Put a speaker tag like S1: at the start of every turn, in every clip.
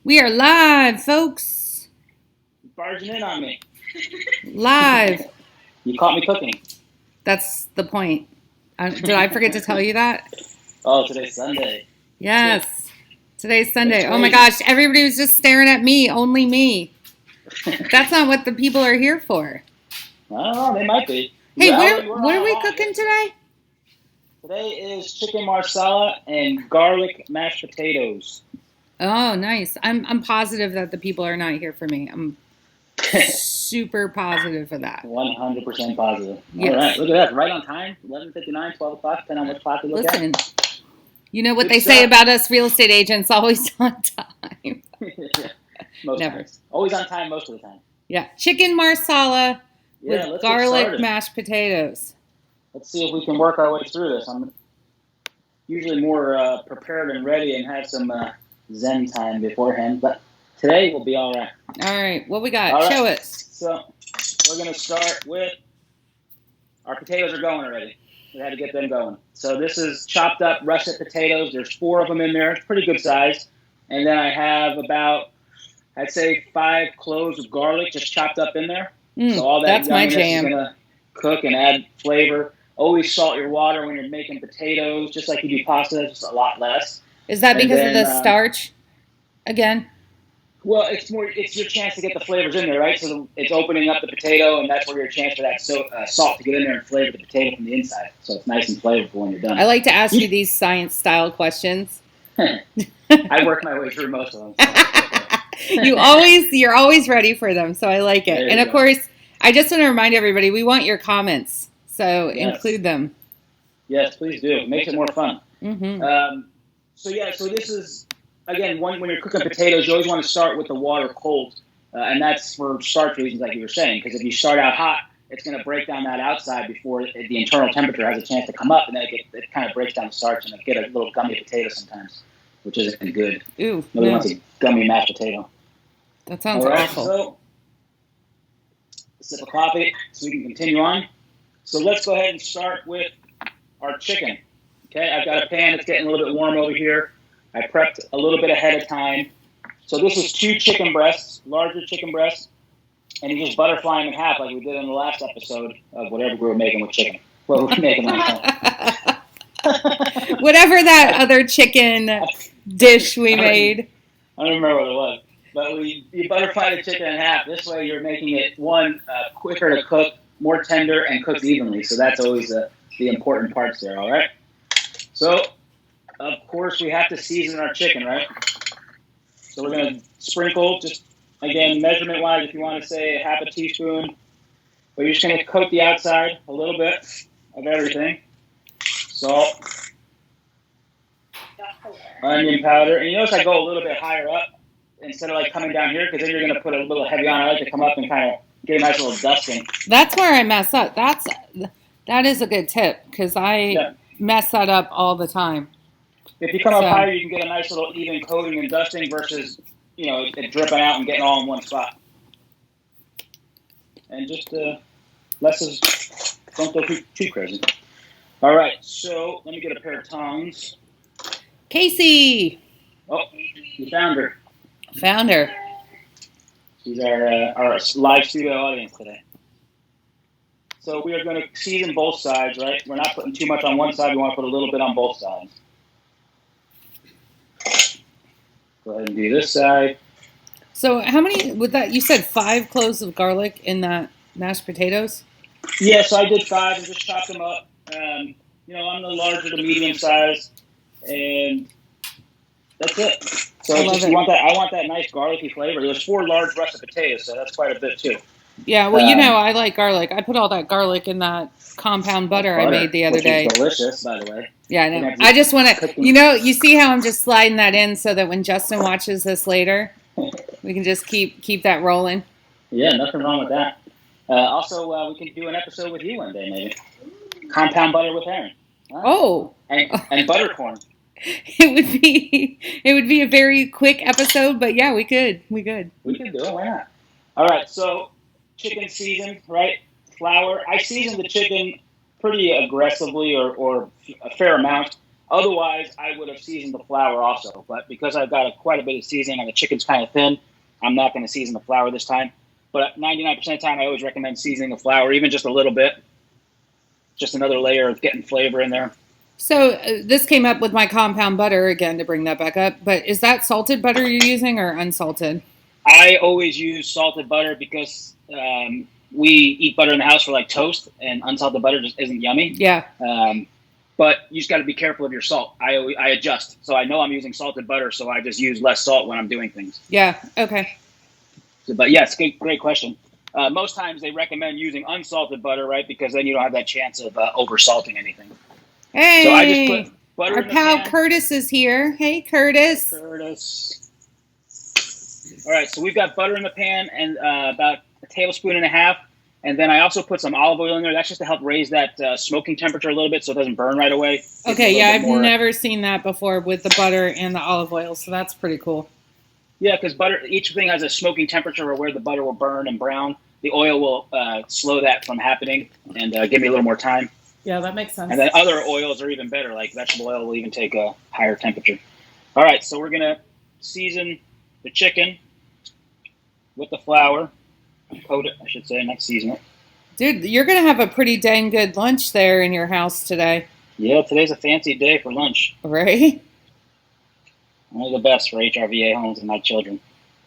S1: We are live, folks.
S2: Barging in on me.
S1: Live.
S2: You caught me cooking.
S1: That's the point. Did I forget to tell you that?
S2: Oh, today's Sunday.
S1: Yes. Today's Sunday.
S2: That's
S1: Oh my
S2: crazy.
S1: gosh, everybody was just staring at me, only me. That's not what the people are here for.
S2: I don't know, they might be.
S1: Hey,
S2: Well,
S1: what are we cooking today?
S2: Today is chicken marsala and garlic mashed potatoes.
S1: Oh, nice. I'm positive that the people are not here for me. I'm super positive for that.
S2: 100% positive.
S1: Yes.
S2: All right, look at that. Right on time. 11:59, 12 o'clock, depending on which clock you look
S1: Listen,
S2: at.
S1: you know what
S2: Good
S1: they say
S2: stuff.
S1: about us real estate agents, always on time.
S2: Most
S1: Never.
S2: times. Always on time most of the time.
S1: Yeah, chicken marsala
S2: Yeah,
S1: with
S2: let's get
S1: garlic
S2: started.
S1: mashed potatoes.
S2: Let's see if we can work our way through this. I'm usually more prepared and ready and have some Zen time beforehand, but today will be all right.
S1: All right, what we got?
S2: All right.
S1: Show us.
S2: So we're going to start with our potatoes are going already. We had to get them going. So this is chopped up russet potatoes. There's 4 of them in there. It's pretty good size. And then I have about, I'd say 5 cloves of garlic just chopped up in there. So all that
S1: That's my
S2: yumminess is
S1: jam.
S2: going to cook and add flavor. Always salt your water when you're making potatoes, just like you do pasta, just a lot less.
S1: Is that
S2: And
S1: because
S2: then,
S1: of the starch? Again?
S2: Well, it's your chance to get the flavors in there, right? So it's opening up the potato, and that's where your chance for that salt to get in there and flavor the potato from the inside. So it's nice and flavorful when you're done.
S1: I like to ask you these science-style questions.
S2: I work my way through most of them. So
S1: You're always ready for them, so I like it. And of course, I just want to remind everybody, we want your comments, so include them.
S2: Yes, please do. It makes it more fun.
S1: Mm-hmm.
S2: So this is, again, when you're cooking potatoes, you always want to start with the water cold. And that's for starch reasons, like you were saying, because if you start out hot, it's going to break down that outside before the internal temperature has a chance to come up, and then it kind of breaks down the starch, and you get a little gummy potato sometimes, which isn't good.
S1: Ooh,
S2: Nobody wants a gummy mashed potato.
S1: That sounds awful.
S2: So, a sip of coffee so we can continue on. So let's go ahead and start with our chicken. Okay, I've got a pan that's getting a little bit warm over here. I prepped a little bit ahead of time. So this is 2 chicken breasts, larger chicken breasts, and you just butterfly them in half like we did in the last episode of whatever we were making with chicken. What we were making last time.
S1: Whatever that other chicken dish we made.
S2: I don't remember what it was. But you butterfly the chicken in half. This way you're making it, quicker to cook, more tender, and cooked evenly. So that's always the important parts there, all right? So, of course, we have to season our chicken, right? So we're going to sprinkle, just, again, measurement-wise, if you want to say half a teaspoon. But you're just going to coat the outside a little bit of everything. Salt. Onion powder. And you notice I go a little bit higher up instead of coming down here, because then you're going to put a little heavy on. I like to come up and kind of get a nice little dusting.
S1: That's where I mess up. That is a good tip, because I mess that up all the time.
S2: If you come up higher, you can get a nice little even coating and dusting versus, it dripping out and getting all in one spot. And just don't go too crazy. All right, so let me get a pair of tongs.
S1: Casey!
S2: Oh, you found her.
S1: Found her.
S2: She's our live studio audience today. So we are going to season both sides, right? We're not putting too much on one side. We want to put a little bit on both sides. Go ahead and do this side.
S1: So how many, with that, you said 5 cloves of garlic in that mashed potatoes?
S2: Yeah, so I did 5 and just chopped them up. I'm the larger to medium size, and that's it. So I want that nice garlicky flavor. There's 4 large russet potatoes, so that's quite a bit too.
S1: Yeah, well, I like garlic. I put all that garlic in that compound butter I made the other day.
S2: Which is delicious, by the way.
S1: Yeah, I know. I just want to, you see how I'm just sliding that in so that when Justin watches this later, we can just keep that rolling.
S2: Yeah, nothing wrong with that. Also, we can do an episode with you one day, maybe. Compound butter with Aaron.
S1: Oh.
S2: And buttercorn.
S1: It would be a very quick episode, but yeah, we could.
S2: We could do it. Why not? All right, so chicken seasoned, right? Flour. I seasoned the chicken pretty aggressively or a fair amount. Otherwise, I would have seasoned the flour also. But because I've got quite a bit of seasoning and the chicken's kind of thin, I'm not going to season the flour this time. But 99% of the time, I always recommend seasoning the flour, even just a little bit. Just another layer of getting flavor in there.
S1: So this came up with my compound butter again to bring that back up. But is that salted butter you're using or unsalted?
S2: I always use salted butter because we eat butter in the house for like toast, and unsalted butter just isn't yummy.
S1: Yeah.
S2: But you just got to be careful of your salt. I adjust. So I know I'm using salted butter, so I just use less salt when I'm doing things.
S1: Yeah. Okay.
S2: So, but yes, great question. Most times they recommend using unsalted butter, right? Because then you don't have that chance of over salting anything.
S1: Hey,
S2: so I just put butter
S1: our
S2: in the
S1: pal
S2: pan.
S1: Curtis is here. Hey, Curtis.
S2: Curtis. All right, so we've got butter in the pan and about a tablespoon and a half. And then I also put some olive oil in there. That's just to help raise that smoking temperature a little bit so it doesn't burn right away.
S1: Okay, yeah, I've never seen that before with the butter and the olive oil, so that's pretty cool.
S2: Yeah, because butter, each thing has a smoking temperature where the butter will burn and brown. The oil will slow that from happening and give me a little more time.
S1: Yeah, that makes sense.
S2: And then other oils are even better, like vegetable oil will even take a higher temperature. All right, so we're going to season the chicken with the flour. Coat it, I should say, not season it.
S1: Dude, you're going to have a pretty dang good lunch there in your house today.
S2: Yeah, today's a fancy day for lunch.
S1: Right?
S2: One of the best for HRVA Homes and my children.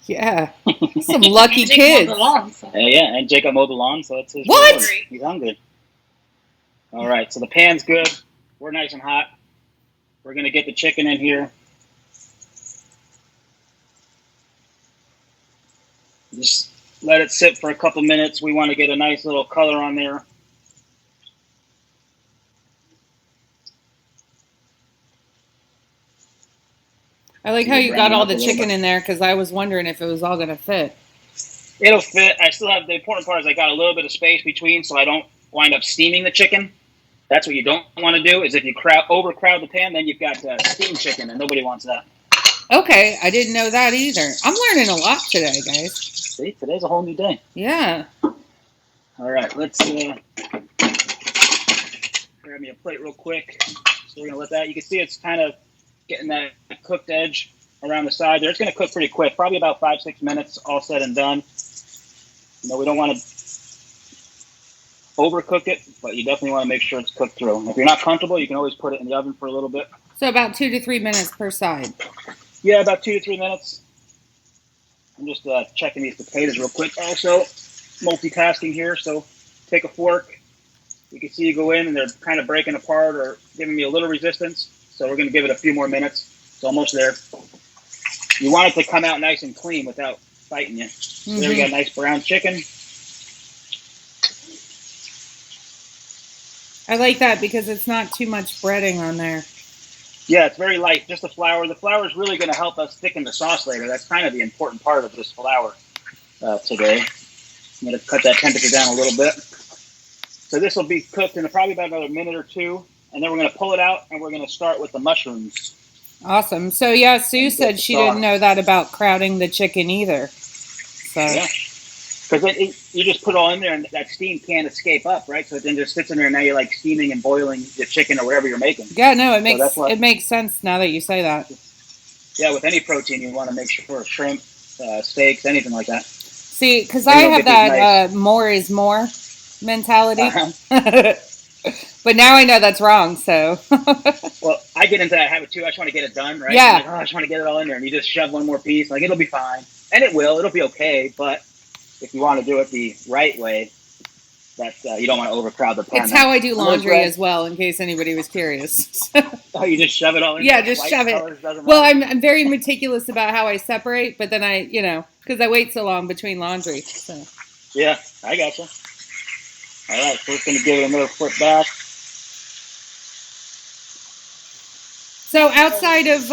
S1: Yeah. Some lucky kids.
S2: Yeah, and Jacob mowed the lawn, so it's his
S1: What?
S2: reward. He's hungry. All right, so the pan's good. We're nice and hot. We're going to get the chicken in here. Just let it sit for a couple minutes. We want to get a nice little color on there.
S1: I like how you got all the chicken in there because I was wondering if it was all going to fit.
S2: It'll fit. I still have, the important part is I got a little bit of space between so I don't wind up steaming the chicken. That's what you don't want to do, is if you overcrowd the pan, then you've got steamed chicken, and nobody wants that.
S1: Okay, I didn't know that either. I'm learning a lot today, guys.
S2: See, today's a whole new day.
S1: Yeah.
S2: All right, let's grab me a plate real quick. So we're going to let that, you can see it's kind of getting that cooked edge around the side there. It's going to cook pretty quick, probably about 5-6 minutes, all said and done. You know, we don't want to overcook it, but you definitely want to make sure it's cooked through. If you're not comfortable, you can always put it in the oven for a little bit.
S1: So about 2 to 3 minutes per side.
S2: Yeah, about 2 to 3 minutes. I'm just checking these potatoes real quick. Also, multitasking here, so take a fork. You can see you go in, and they're kind of breaking apart or giving me a little resistance. So we're going to give it a few more minutes. It's almost there. You want it to come out nice and clean without fighting you. So there we got nice brown chicken.
S1: I like that because it's not too much breading on there.
S2: Yeah, it's very light, just the flour. The flour is really going to help us thicken the sauce later. That's kind of the important part of this flour today. I'm going to cut that temperature down a little bit. So this will be cooked in probably about another minute or two, and then we're going to pull it out, and we're going to start with the mushrooms.
S1: Awesome. So, yeah, Sue said she didn't know that about crowding the chicken either. So.
S2: Yeah. Because you just put it all in there, and that steam can't escape up, right? So it then just sits in there, and now you're like steaming and boiling the chicken or whatever you're making.
S1: Yeah, no, it makes sense now that you say that.
S2: Yeah, with any protein, you want to make sure shrimp, steaks, anything like that.
S1: See, because I have that more is more mentality. But now I know that's wrong, so.
S2: Well, I get into that habit too. I just want to get it done, right?
S1: Yeah.
S2: Like, I just want to get it all in there, and you just shove one more piece. Like, it'll be fine. And it will. It'll be okay, but if you want to do it the right way, that you don't want to overcrowd the pan.
S1: It's how I do laundry as well, in case anybody was curious.
S2: Oh, you just shove it all in?
S1: Yeah, just shove it. Well, I'm very meticulous about how I separate, but then because I wait so long between laundry. So.
S2: Yeah, I gotcha. All right, so we're going to give it another flip back.
S1: So outside of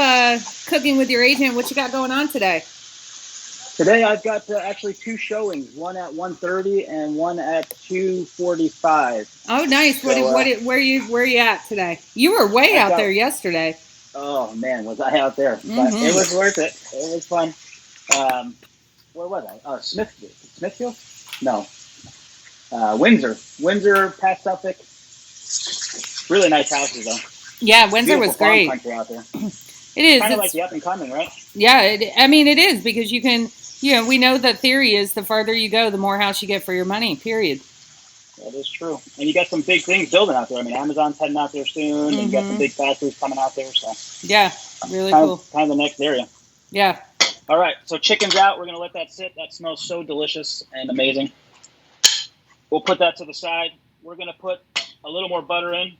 S1: cooking with your agent, what you got going on today?
S2: Today I've got actually 2 showings, one at 1:30 and one at 2:45.
S1: Oh, nice. So, where you at today? You were way out there yesterday.
S2: Oh man, was I out there? But it was worth it. It was fun. Where was I? Smithfield? No. Windsor, past Suffolk. Really nice houses though.
S1: Yeah, Windsor
S2: Beautiful
S1: was
S2: farm
S1: great.
S2: country out there.
S1: It is.
S2: Kind of like the up and coming, right?
S1: Yeah, I mean, it is because you can, we know the theory is the farther you go, the more house you get for your money, period.
S2: That is true. And you got some big things building out there. I mean, Amazon's heading out there soon, and you got some big factories coming out there. So
S1: yeah, really
S2: kind
S1: cool.
S2: Kind of the next area.
S1: Yeah.
S2: All right, so chicken's out. We're going to let that sit. That smells so delicious and amazing. We'll put that to the side. We're going to put a little more butter in.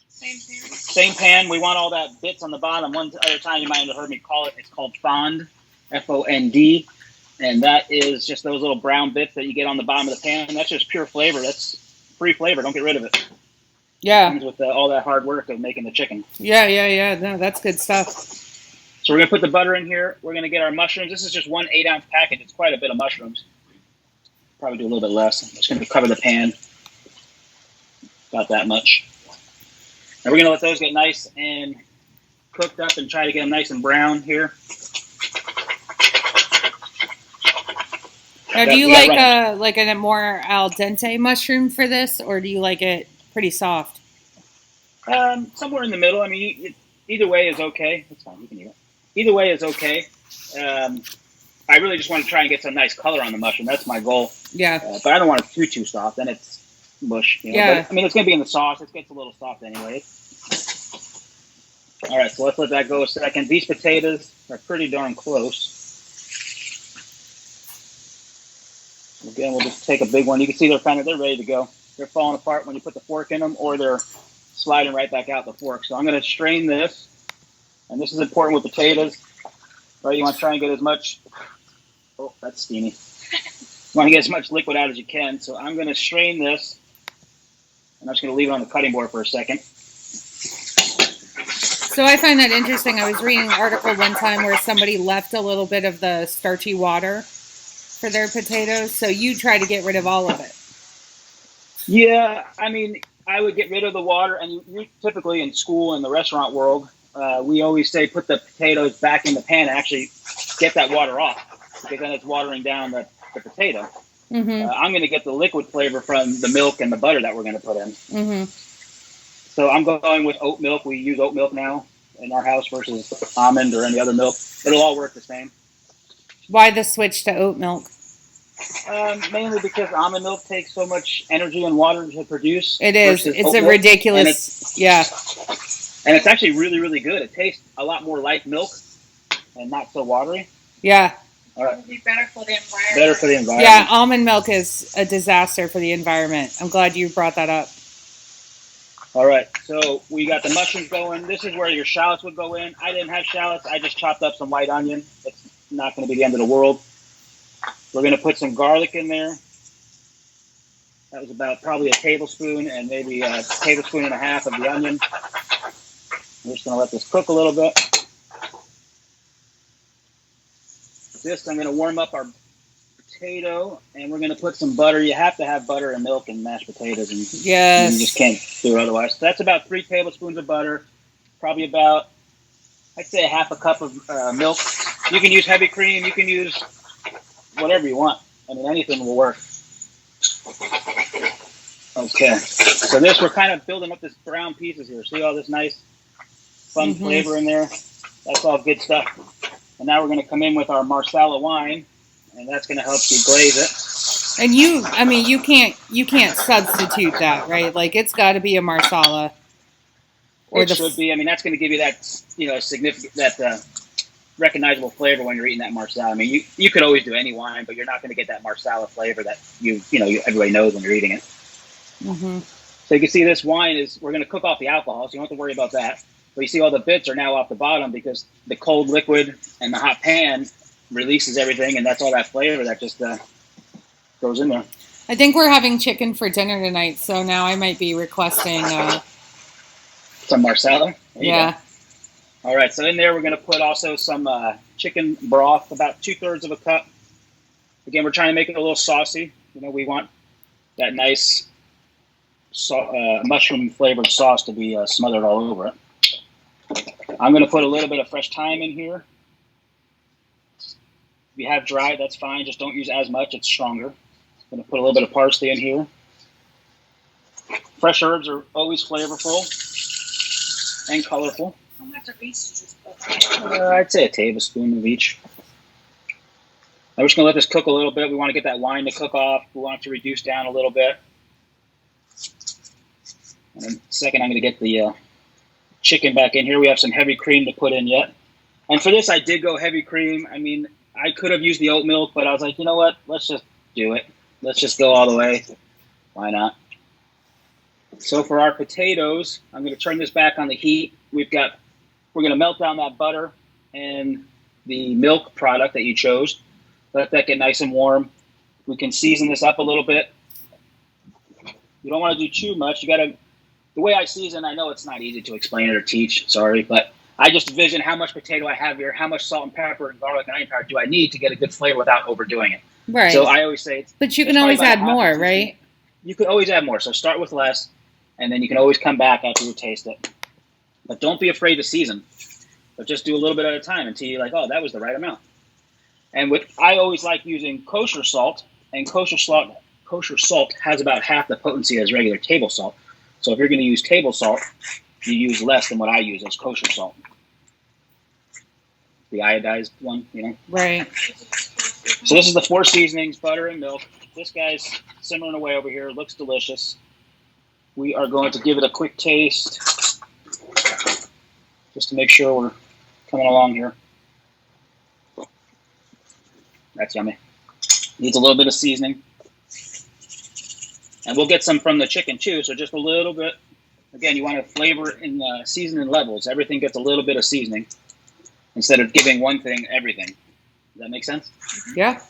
S2: Same pan. We want all that bits on the bottom. One other time you might have heard me call it. It's called fond, Fond. And that is just those little brown bits that you get on the bottom of the pan. That's just pure flavor. That's free flavor. Don't get rid of it.
S1: Yeah.
S2: It comes with all that hard work of making the chicken.
S1: Yeah. No, that's good stuff.
S2: So we're going to put the butter in here. We're going to get our mushrooms. This is just 1 8-ounce package. It's quite a bit of mushrooms. Probably do a little bit less. I'm just going to cover the pan. About that much. And we're going to let those get nice and cooked up and try to get them nice and brown here.
S1: Now, do you like a more al dente mushroom for this, or do you like it pretty soft?
S2: Somewhere in the middle. I mean, either way is okay. That's fine. You can eat it. Either way is okay. I really just want to try and get some nice color on the mushroom. That's my goal.
S1: Yeah.
S2: But I don't want it too soft. Then it's mush.
S1: Yeah.
S2: But, I mean, it's going to be in the sauce. It gets a little soft anyway. All right, so let's let that go a second. These potatoes are pretty darn close. Again, we'll just take a big one. You can see they're ready to go. They're falling apart when you put the fork in them, or they're sliding right back out the fork. So I'm going to strain this, and this is important with potatoes. Right, you want to try and get as much. Oh, that's steamy. You want to get as much liquid out as you can. So I'm going to strain this, and I'm just going to leave it on the cutting board for a second.
S1: So I find that interesting. I was reading an article one time where somebody left a little bit of the starchy water for their potatoes. So you try to get rid of all of it.
S2: Yeah, I mean, I would get rid of the water. And you typically in school in the restaurant world, we always say put the potatoes back in the pan and actually get that water off, because then it's watering down the potato. Mm-hmm. I'm going to get the liquid flavor from the milk and the butter that we're going to put in. Mm-hmm. So I'm going with oat milk. We use oat milk now in our house versus almond or any other milk. It'll all work the same.
S1: Why the switch to oat milk?
S2: Mainly because almond milk takes so much energy and water to produce.
S1: It is. It's a ridiculous. Yeah.
S2: And it's actually really, really good. It tastes a lot more like milk and not so watery.
S1: Yeah.
S2: All right.
S3: It would be better for the environment.
S2: Better for the environment.
S1: Yeah, almond milk is a disaster for the environment. I'm glad you brought that up.
S2: All right, so we got the mushrooms going. This is where your shallots would go in. I didn't have shallots. I just chopped up some white onion. It's not going to be the end of the world. We're going to put some garlic in there. That was about probably a tablespoon and maybe a tablespoon and a half of the onion. We're just going to let this cook a little bit. This, I'm going to warm up our potato, and we're going to put some butter. You have to have butter and milk and mashed potatoes, and
S1: yes,
S2: you just can't do it otherwise. So that's about 3 tablespoons of butter, probably about, I'd say, a half a cup of milk. You can use heavy cream. You can use whatever you want. I mean, anything will work. Okay, so this, we're kind of building up this brown pieces here. See all this nice, fun flavor in there? That's all good stuff. And now we're going to come in with our Marsala wine, and that's going to help you glaze it.
S1: And you can't substitute that, right? Like, it's got to be a Marsala.
S2: It should be. I mean, that's going to give you that, significant, that recognizable flavor when you're eating that Marsala. I mean, you could always do any wine, but you're not going to get that Marsala flavor that everybody knows when you're eating it. Mm-hmm. So you can see this wine we're going to cook off the alcohol, so you don't have to worry about that. But you see all the bits are now off the bottom because the cold liquid and the hot pan releases everything, and that's all that flavor that just goes in there.
S1: I think we're having chicken for dinner tonight, so now I might be requesting
S2: some Marsala.
S1: Yeah.
S2: All right, so in there we're going to put also some chicken broth, about 2/3 of a cup. Again, we're trying to make it a little saucy. We want that nice mushroom flavored sauce to be smothered all over it. I'm going to put a little bit of fresh thyme in here. If you have dried, that's fine. Just don't use as much. It's stronger. I'm going to put a little bit of parsley in here. Fresh herbs are always flavorful. and colorful.
S3: How much of each did you put?
S2: I'd say a tablespoon of each. I'm just going to let this cook a little bit. We want to get that wine to cook off. We want it to reduce down a little bit. And in a second, I'm going to get the chicken back in here. We have some heavy cream to put in yet. And for this, I did go heavy cream. I mean, I could have used the oat milk, but I was like, you know what? Let's just do it. Let's just go all the way. Why not? So for our potatoes, I'm going to turn this back on the heat. We're going to melt down that butter and the milk product that you chose. Let that get nice and warm. We can season this up a little bit. You don't want to do too much. You got to, the way I season, I know it's not easy to explain or teach, sorry, but I just envision how much potato I have here, how much salt and pepper and garlic and onion powder do I need to get a good flavor without overdoing it.
S1: Right.
S2: So I always say
S1: but you can always add more, right?
S2: You could always add more. So start with less, and then you can always come back after you taste it. But don't be afraid to season. But just do a little bit at a time until you're like, oh, that was the right amount. And I always like using kosher salt, and kosher salt has about half the potency as regular table salt. So if you're going to use table salt, you use less than what I use as kosher salt. The iodized one, you know?
S1: Right.
S2: So this is the 4 seasonings, butter and milk. This guy's simmering away over here. Looks delicious. We are going to give it a quick taste just to make sure we're coming along here. That's yummy. Needs a little bit of seasoning. And we'll get some from the chicken too, so just a little bit. Again, you want to flavor in seasoning levels. Everything gets a little bit of seasoning instead of giving one thing everything. Does that make sense?
S1: Yeah.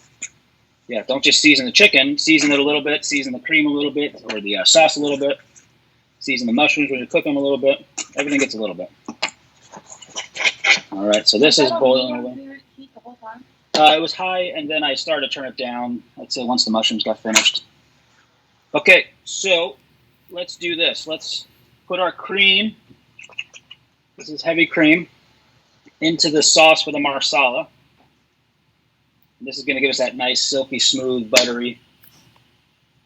S2: Yeah, don't just season the chicken. Season it a little bit. Season the cream a little bit, or the sauce a little bit. Season the mushrooms when you cook them a little bit. Everything gets a little bit. All right, so this is boiling away. It was high, and then I started to turn it down, I'd say, once the mushrooms got finished. Okay, so let's do this. Let's put our cream, this is heavy cream, into the sauce for the marsala. This is going to give us that nice, silky, smooth, buttery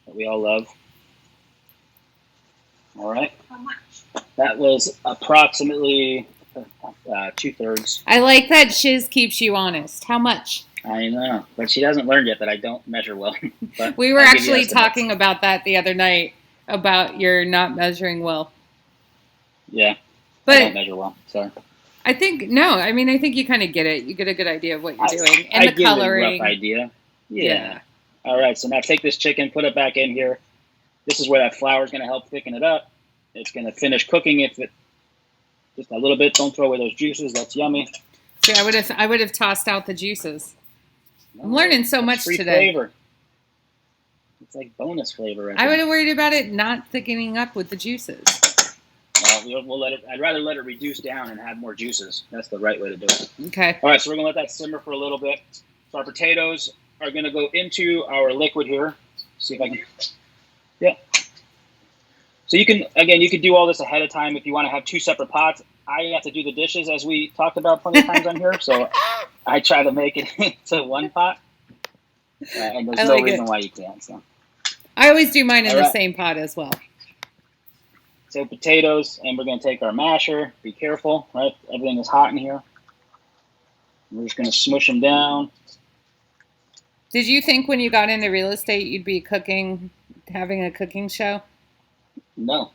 S2: that we all love. All right.
S3: How much?
S2: That was approximately 2/3.
S1: I like that Shiz keeps you honest. How much?
S2: I know, but she hasn't learned yet that I don't measure well. But
S1: We were
S2: I'll give you
S1: actually
S2: estimates.
S1: talking about that the other night, about your not measuring well.
S2: Yeah, I
S1: But
S2: don't measure well. Sorry.
S1: I think you kind of get it. You get a good idea of what you're doing. And
S2: I
S1: the
S2: give
S1: coloring.
S2: a rough idea.
S1: Yeah.
S2: All right, so now take this chicken, put it back in here. This is where that flour is going to help thicken it up. It's going to finish cooking if it just a little bit. Don't throw away those juices. That's yummy.
S1: See, I would have tossed out the juices. I'm learning so much
S2: Free
S1: today.
S2: Flavor. It's like bonus flavor. Right
S1: I
S2: there.
S1: would have worried about it not thickening up with the juices.
S2: We'll let it. I'd rather let it reduce down and have more juices. That's the right way to do it.
S1: Okay.
S2: All right, so we're gonna let that simmer for a little bit. So our potatoes are gonna go into our liquid here. See if I can. Yeah. So you could do all this ahead of time if you want to have 2 separate pots. I have to do the dishes as we talked about plenty of times on here, so I try to make it into one pot. And there's no reason why you can't. So.
S1: I always do mine in the
S2: right.
S1: same pot as well.
S2: So potatoes, and we're going to take our masher. Be careful, right? Everything is hot in here. We're just going to smush them down.
S1: Did you think when you got into real estate you'd be having a cooking show?
S2: No,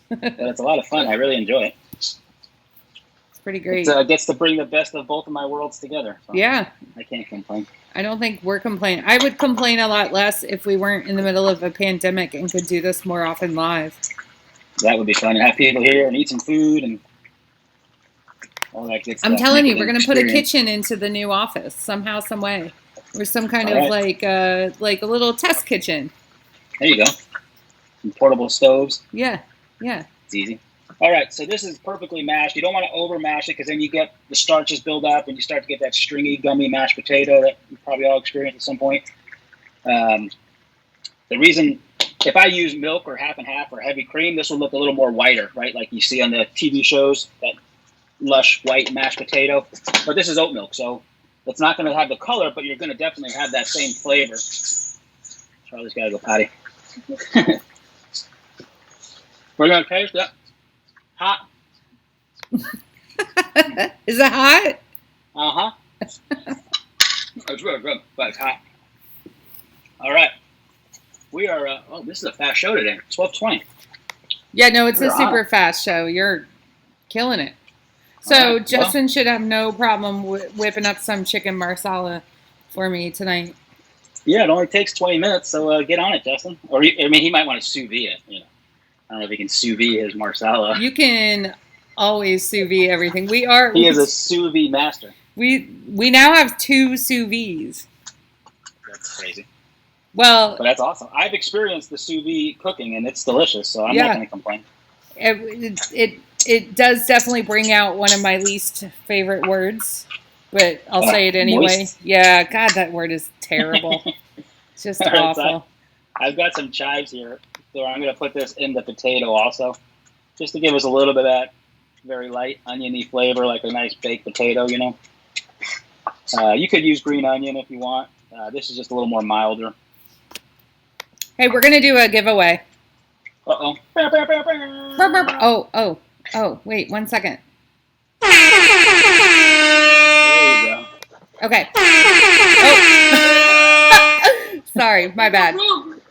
S2: but it's a lot of fun. I really enjoy it.
S1: It's pretty great.
S2: It gets to bring the best of both of my worlds together. So
S1: Yeah.
S2: I can't complain.
S1: I don't think we're complaining. I would complain a lot less if we weren't in the middle of a pandemic and could do this more often live.
S2: That would be fun to have people here and eat some food and all that good stuff.
S1: I'm telling you,
S2: Make it
S1: we're
S2: an
S1: going to put a
S2: experience.
S1: kitchen into the new office somehow, some way. Or some kind
S2: All
S1: of
S2: right.
S1: like a little test kitchen.
S2: There you go. Some portable stoves.
S1: Yeah.
S2: It's easy. All right, so this is perfectly mashed. You don't want to over mash it because then you get the starches build up and you start to get that stringy, gummy mashed potato that you probably all experienced at some point. The reason, if I use milk or half and half or heavy cream, this will look a little more whiter, right? Like you see on the TV shows, that lush white mashed potato. But this is oat milk, so it's not going to have the color, but you're going to definitely have that same flavor. Charlie's got to go potty. We're going to taste it. Hot.
S1: Is it hot?
S2: Uh-huh. It's really good, but it's hot. All right. We are, this is a fast show today. 12:20.
S1: Yeah, no, it's a
S2: We're on
S1: super
S2: it.
S1: fast show. You're killing it. So
S2: All right,
S1: Justin should have no problem whipping up some chicken marsala for me tonight.
S2: Yeah, it only takes 20 minutes, so get on it, Justin. Or, he might want to sous vide it, you know. I don't know if he can sous vide his marsala.
S1: You can always sous vide everything.
S2: He is a sous vide master.
S1: We now have 2 sous vides.
S2: That's crazy.
S1: Well,
S2: But that's awesome. I've experienced the sous vide cooking, and it's delicious, so I'm
S1: Yeah.
S2: not going to complain.
S1: it does definitely bring out one of my least favorite words, but I'll say it anyway.
S2: Moist.
S1: Yeah, God, that word is terrible. It's just
S2: All right,
S1: awful.
S2: I've got some chives here, so I'm going to put this in the potato also, just to give us a little bit of that very light oniony flavor, like a nice baked potato, you know. You could use green onion if you want. This is just a little more milder.
S1: Hey, we're gonna do a giveaway.
S2: Uh-oh.
S1: Oh, wait, 1 second.
S2: There you go.
S1: Okay. Oh. Sorry, my bad.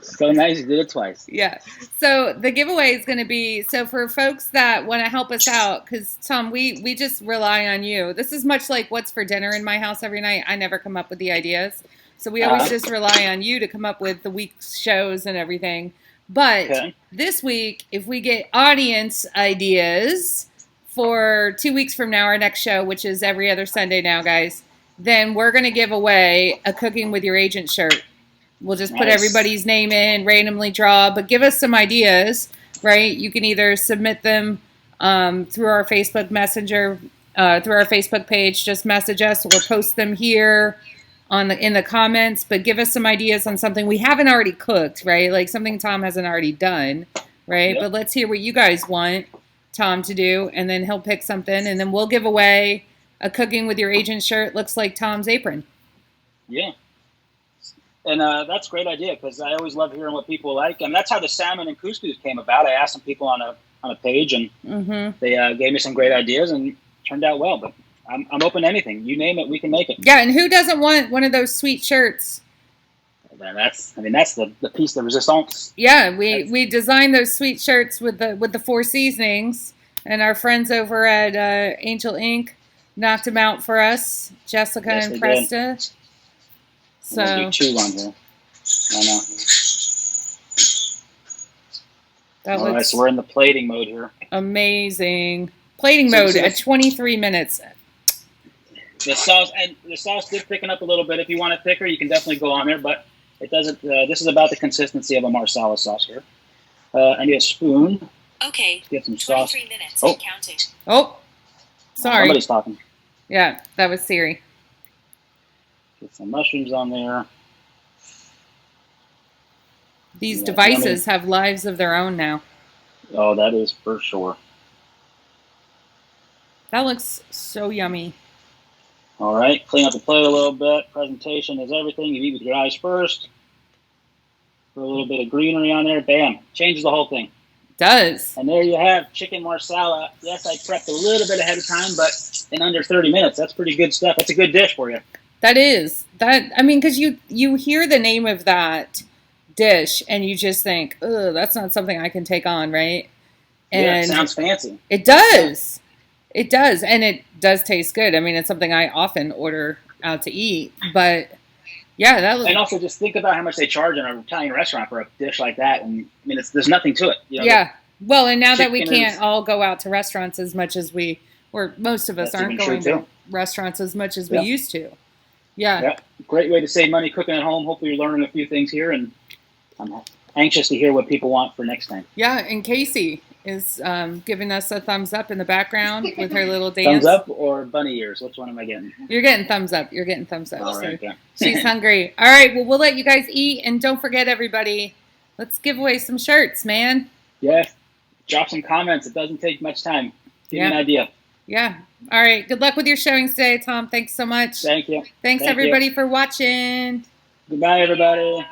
S2: So nice, you did it twice.
S1: Yeah. So the giveaway is going to be, so for folks that want to help us out, because Tom, we just rely on you. This is much like what's for dinner in my house every night. I never come up with the ideas. So we always just rely on you to come up with the week's shows and everything. But this week, if we get audience ideas for 2 weeks from now, our next show, which is every other Sunday now, guys, then we're going to give away a Cooking with Your Agent shirt. We'll just put everybody's name in, randomly draw, but give us some ideas, right? You can either submit them through our Facebook Messenger, through our Facebook page, just message us, or post them here in the comments, but give us some ideas on something we haven't already cooked, right? Like something Tom hasn't already done, right? Yep. But let's hear what you guys want Tom to do, and then he'll pick something, and then we'll give away a Cooking with Your Agent shirt. Looks like Tom's apron. Yeah.
S2: And that's a great idea, because I always love hearing what people like. And that's how the salmon and couscous came about. I asked some people on a page, and they gave me some great ideas, and it turned out well. But I'm open to anything. You name it, we can make it.
S1: Yeah, and who doesn't want one of those sweet shirts?
S2: That's the piece de resistance.
S1: Yeah, we designed those sweet shirts with the 4 seasonings, and our friends over at Angel Ink knocked them out for us, Jessica and Presta. So
S2: we'll do 2 on here. I know. All right, so we're in the plating mode here.
S1: Amazing. Plating mode at 23 minutes.
S2: The sauce did thicken up a little bit. If you want it thicker, you can definitely go on there, but it doesn't. This is about the consistency of a marsala sauce here. I need a spoon.
S3: Okay.
S2: Get some sauce.
S3: 23 minutes and counting.
S1: Oh, sorry.
S2: Somebody's talking.
S1: Yeah, that was Siri.
S2: Get some mushrooms on there.
S1: These devices have lives of their own now.
S2: Oh, that is for sure.
S1: That looks so yummy.
S2: All right, clean up the plate a little bit. Presentation is everything. You eat with your eyes first. Put a little bit of greenery on there. Bam. Changes the whole thing.
S1: Does.
S2: And there you have chicken marsala. Yes, I prepped a little bit ahead of time, but in under 30 minutes. That's pretty good stuff. That's a good dish for you.
S1: That is. I mean, because you hear the name of that dish and you just think, ugh, that's not something I can take on, right? And
S2: yeah, it sounds fancy.
S1: It does. It does. And it does taste good. I mean, it's something I often order out to eat. But, yeah, that was...
S2: And also just think about how much they charge in an Italian restaurant for a dish like that. And, I mean, there's nothing to it. You know,
S1: yeah. Well, and now that we can't all go out to restaurants as much as or most of us aren't going to restaurants as much as we used to. Yeah.
S2: Great way to save money cooking at home. Hopefully you're learning a few things here, and I'm anxious to hear what people want for next time.
S1: Yeah, and Casey is giving us a thumbs up in the background with her little dance.
S2: Thumbs up or bunny ears? Which one am I getting?
S1: You're getting thumbs up. You're getting thumbs up.
S2: All right,
S1: she's hungry. All right, well, we'll let you guys eat, and don't forget, everybody, let's give away some shirts, man.
S2: Yeah. Drop some comments. It doesn't take much time. Give me an idea.
S1: Yeah. All right. Good luck with your showings today, Tom. Thanks so much.
S2: Thank you.
S1: Thanks, everybody, for watching.
S2: Goodbye, everybody.